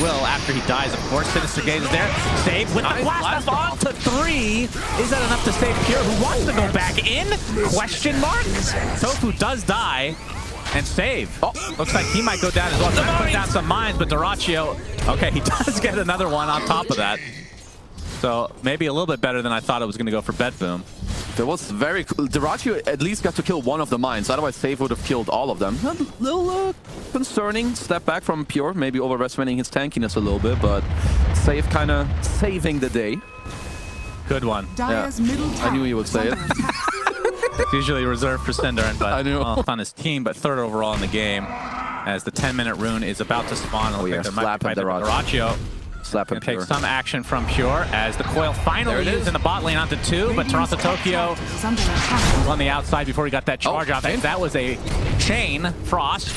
will after he dies, of course. Sinister Gaze is there. Save with the blast off on to 3. Is that enough to save Pure, who wants to go back in? Question mark? Tofu does die. And save. Oh, looks like he might go down as well. Trying to put down some mines, but Dyrachyo, okay, he does get another one on top of that. So maybe a little bit better than I thought it was going to go for Bedboom. That was very cool. Dyrachyo at least got to kill one of the mines. Otherwise, Save would have killed all of them. A little concerning step back from Pure. Maybe overestimating his tankiness a little bit, but Save kind of saving the day. Good one. Yeah, I knew you would say it. It's usually reserved for Sindarin, but I knew. Well, on his team, but 3rd overall in the game. As the 10-minute rune is about to spawn. Oh yeah, slap at Dyrachyo. Slap him Take some action from Pure as the coil finally is in the bot lane onto 2, but Toronto Tokyo was on the outside before he got that charge off. That was a chain frost,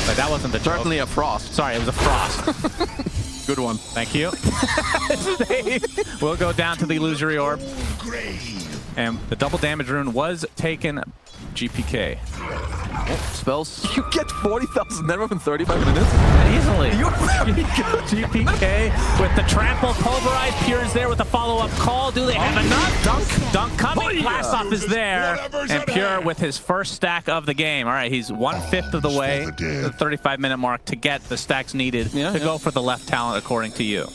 but that wasn't the joke. Certainly a frost. Sorry, it was a frost. Good one. Thank you. We'll go down to the illusory orb. And the double damage rune was taken GPK. Oh, spells. You get 40,000 net in 35 minutes? Easily. You're very good. GPK with the trample, pulverize. Pure is there with a follow-up call. Do they have enough? Dunk coming. Blast off is there. And Pure with his first stack of the game. All right, he's 1/5 of the way to the 35-minute mark to get the stacks needed to go for the left talent, according to you.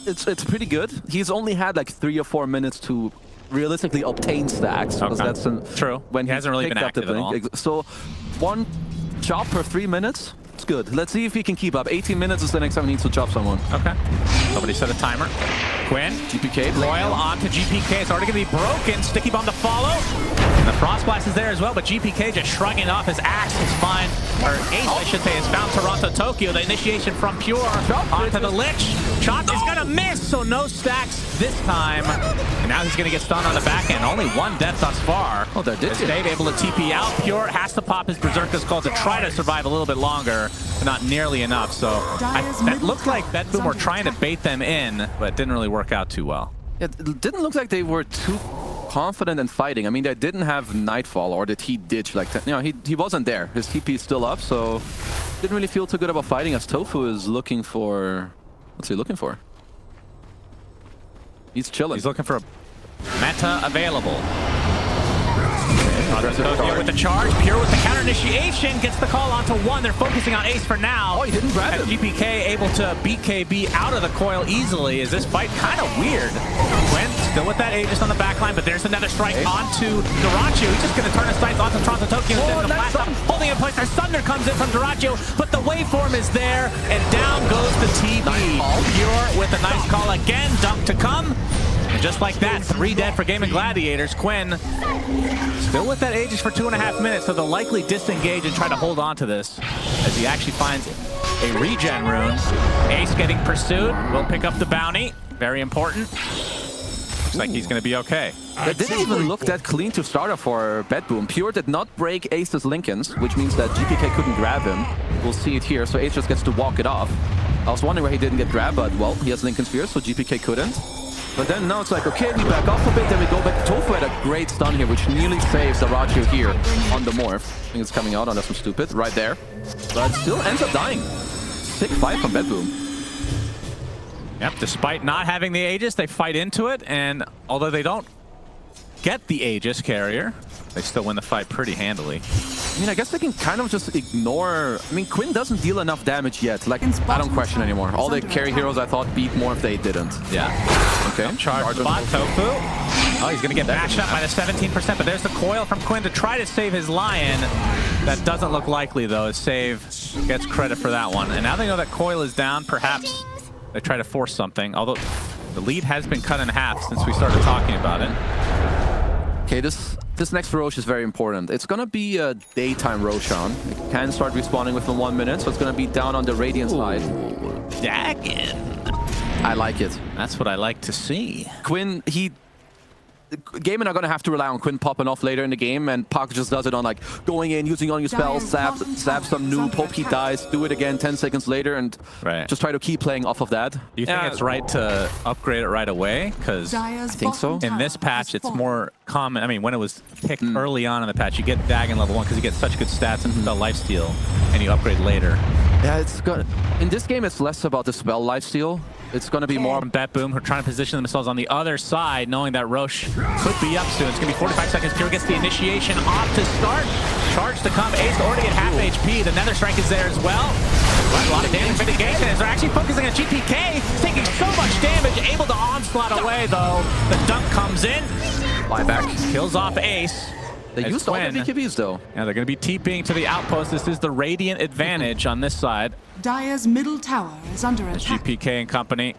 It's pretty good. He's only had like 3 or 4 minutes to realistically obtain stacks. Because that's true. When he hasn't really been active at all. So 1 chop per 3 minutes. It's good. Let's see if he can keep up. 18 minutes is the next time he needs to chop someone. Okay. Somebody set a timer. Quinn. GPK. Royal onto GPK. It's already going to be broken. Sticky bomb to follow. And the Frost Blast is there as well, but GPK just shrugging off his axe is fine. Or Ace, I should say, has found Toronto Tokyo. The initiation from Pure onto the Lich. Chop is going to miss, so no stacks this time. And now he's going to get stunned on the back end. Only 1 death thus far. Oh, there did Dave able to TP out. Pure has to pop his Berserker's Call to try to survive a little bit longer, but not nearly enough. So that looked like Bedboom were trying to bait them in, but it didn't really work out too well. It didn't look like they were too confident in fighting. I mean, they didn't have Nightfall or did he ditch like that. You know, he wasn't there. His TP is still up, so didn't really feel too good about fighting as Tofu is looking for... What's he looking for? He's chilling. He's looking for a meta available. Tokyo with the charge, Pure with the counter initiation, gets the call onto 1. They're focusing on Ace for now. Oh, he didn't grab him. GPK able to beat KB out of the coil easily. Is this fight kind of weird? Quinn still with that Aegis on the backline, but there's another strike onto Dyrachyo. He's just going to turn his sights onto Toronto Tokyo instead of the blast off. Holding in place, their Thunder comes in from Dyrachyo, but the waveform is there, and down goes the TB. Pure with a nice call again, dunk to come. And just like that, 3 dead for Game of Gladiators. Quinn still with that Aegis for 2.5 minutes, so they'll likely disengage and try to hold on to this as he actually finds a regen rune. Ace getting pursued, will pick up the bounty. Very important. Looks like he's going to be okay. That didn't even look that clean to start off for Bedboom. Pure did not break Ace's Lincolns, which means that GPK couldn't grab him. We'll see it here, so Ace just gets to walk it off. I was wondering why he didn't get grabbed, but well, he has Lincoln Sphere, so GPK couldn't. But then now it's like, okay, we back off a bit, then we go back. Tofu had a great stun here, which nearly saves Dyrachyo here on the morph. I think it's coming out on that some stupid, right there. But still ends up dying. Sick fight from Bedboom. Yep, despite not having the Aegis, they fight into it, and although they don't get the Aegis carrier, they still win the fight pretty handily. I mean, I guess they can kind of just ignore... I mean, Quinn doesn't deal enough damage yet. Like, I don't question anymore. All the carry heroes I thought beat more if they didn't. Yeah. Okay. Charge bot, Tofu. Oh, he's going to get mashed up by the 17%, but there's the coil from Quinn to try to save his Lion. That doesn't look likely, though. His save gets credit for that one. And now they know that coil is down, perhaps they try to force something, although the lead has been cut in half since we started talking about it. Okay, this next Roche is very important. It's gonna be a daytime Roshan. It can start respawning within 1 minute, so it's gonna be down on the Radiant side. Dagon. I like it. That's what I like to see. Quinn, Gaiman are gonna have to rely on Quinn popping off later in the game, and Park just does it on like going in, using all your spells, stab some noob, hope he dies, do it again 10 seconds later, and just try to keep playing off of that. Do you think it's right to upgrade it right away? Because I think so. In this patch, it's more common. I mean, when it was picked early on in the patch, you get Dagon level 1 because you get such good stats and lifesteal, and you upgrade later. Yeah, it's good. In this game, it's less about the spell lifesteal. It's going to be more... BetBoom, who are trying to position themselves on the other side, knowing that Roche could be up soon. It's going to be 45 seconds. Pure gets the initiation off to start. Charge to come. Ace already at half HP. The Nether Strike is there as well. A lot of damage mitigation as they're actually focusing on GPK. He's taking so much damage. Able to onslaught away, though. The dunk comes in. Buyback. Kills off Ace. They used all the BKBs, though. Yeah, they're going to be TPing to the outpost. This is the Radiant advantage on this side. Dire's middle tower is under attack. GPK and company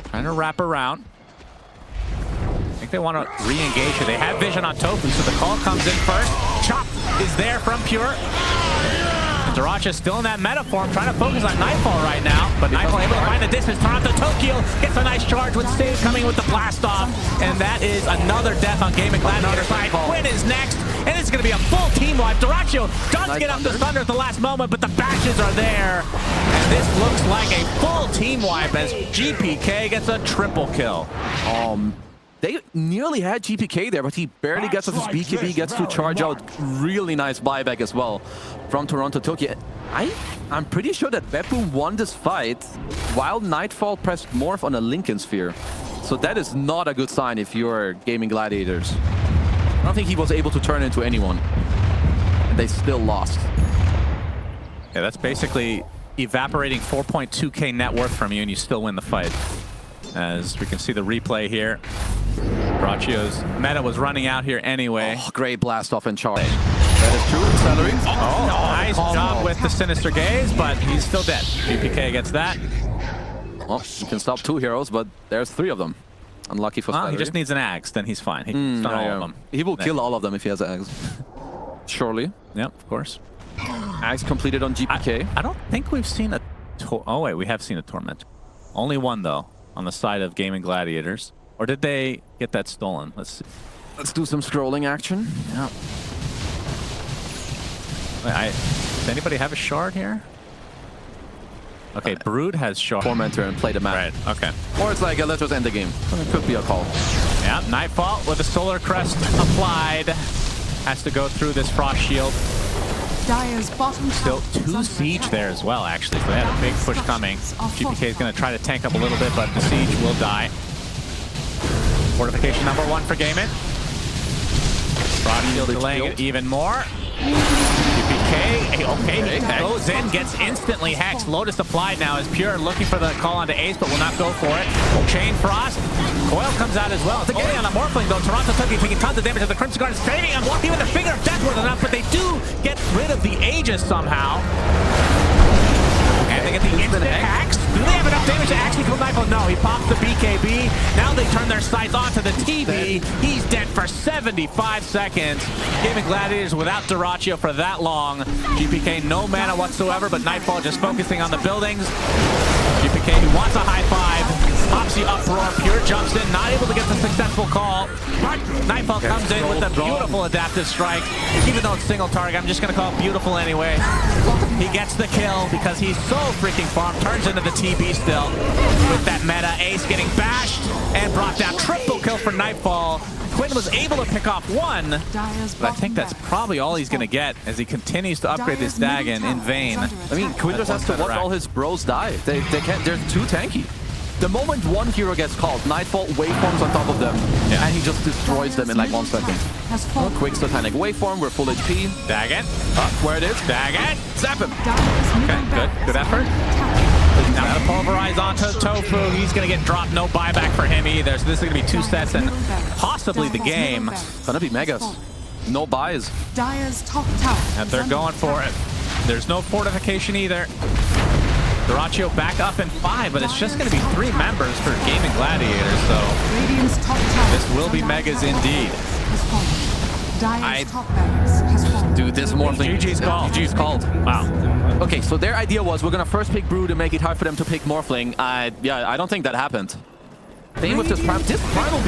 trying to wrap around. I think they want to re-engage here. They have vision on Tofu, so the call comes in first. Chop is there from Pure. Diracha still in that meta form, trying to focus on Nightfall right now, but Nightfall able to find the distance. Toronto Tokyo gets a nice charge with Stave coming with the blast off, and that is another death on Game of Gladiator side. Quinn is next, and it's going to be a full team wipe. Diracho does get up the thunder at the last moment, but the bashes are there, and this looks like a full team wipe as GPK gets a triple kill. They nearly had GPK there, but he barely gets his BKB, gets to charge out. Really nice buyback as well from Toronto Tokyo. I'm pretty sure that BetBoom won this fight while Nightfall pressed Morph on a Lincoln Sphere. So that is not a good sign if you're Gaming Gladiators. I don't think he was able to turn into anyone. And they still lost. Yeah, that's basically evaporating 4.2k net worth from you, and you still win the fight. As we can see the replay here. Bracio's meta was running out here anyway. Oh, great blast off and charge. That is true. Celery. Oh, nice job with the Sinister Gaze, but he's still dead. GPK gets that. Well, you can stop 2 heroes, but there's 3 of them. Unlucky for Celery. He just needs an axe, then he's fine. He can stun all of them. He will kill all of them if he has an axe. Surely. Yep, of course. Axe completed on GPK. I don't think we've seen a... Oh, wait, we have seen a Torment. Only one, though, on the side of Gaming Gladiators. Or did they get that stolen? Let's see. Let's do some scrolling action. Yeah. Wait, does anybody have a shard here? Okay, Brood has shard. Tormentor and play the map. Right, okay. Or it's like, let's just end the game. It could be a call. Yeah, Nightfall with the Solar Crest applied. Has to go through this Frost Shield. Dire's bottom Still 2 siege there as well, actually. So they had a big push coming. GPK is going to try to tank up a little bit, but the siege will die. Fortification number 1 for Gaimin. Frost Shield delaying it even more. GPK, okay, he goes in, gets instantly hexed. Lotus applied now as Pure looking for the call onto Ace, but will not go for it. Chain Frost. Coil comes out as well. It's only on a Morphling, though. Toronto Tokyo taking tons of damage as the Crimson Guard is saving him. Even the Finger of Death wasn't enough, but they do get rid of the Aegis somehow. And they get the instant hacks. Do they have enough damage to actually kill Nightfall? No, he pops the BKB. Now they turn their sights onto the TV. He's dead for 75 seconds. Gaming Gladiators without Diracho for that long. GPK no mana whatsoever, but Nightfall just focusing on the buildings. GPK who wants a high five. Pops the uproar. Pure jumps in, not able to get the successful call. But Nightfall comes in with a beautiful adaptive strike. Even though it's single target, I'm just going to call it beautiful anyway. He gets the kill because he's so freaking farmed. Turns into the TB still with that meta. Ace getting bashed and brought down. Triple kill for Nightfall. Quinn was able to pick off 1, but I think that's probably all he's going to get as he continues to upgrade this Dagon in vain. I mean, Quinn just has to watch all his bros die. They can't. They're too tanky. The moment one hero gets called, Nightfall waveforms on top of them, and he just destroys them in like 1 second. Quick satanic waveform, we're full HP. Dagon. Where it is? Dagon. Zap him. Okay, good effort. Now to pulverize onto Tofu. He's going to get dropped. No buyback for him either. So this is going to be 2 sets and possibly the game. Gonna be Megas. No buys. Dire's top tower. And they're going for it. There's no fortification either. Diracho back up in 5, but it's just going to be 3 members for Gaming Gladiators, so this will be Megas indeed. Dude, this Morphling. GG's called. GG's called. Wow. Okay, so their idea was we're gonna first pick Brood to make it hard for them to pick Morphling. Yeah, I don't think that happened. Same with this Primal. This Primal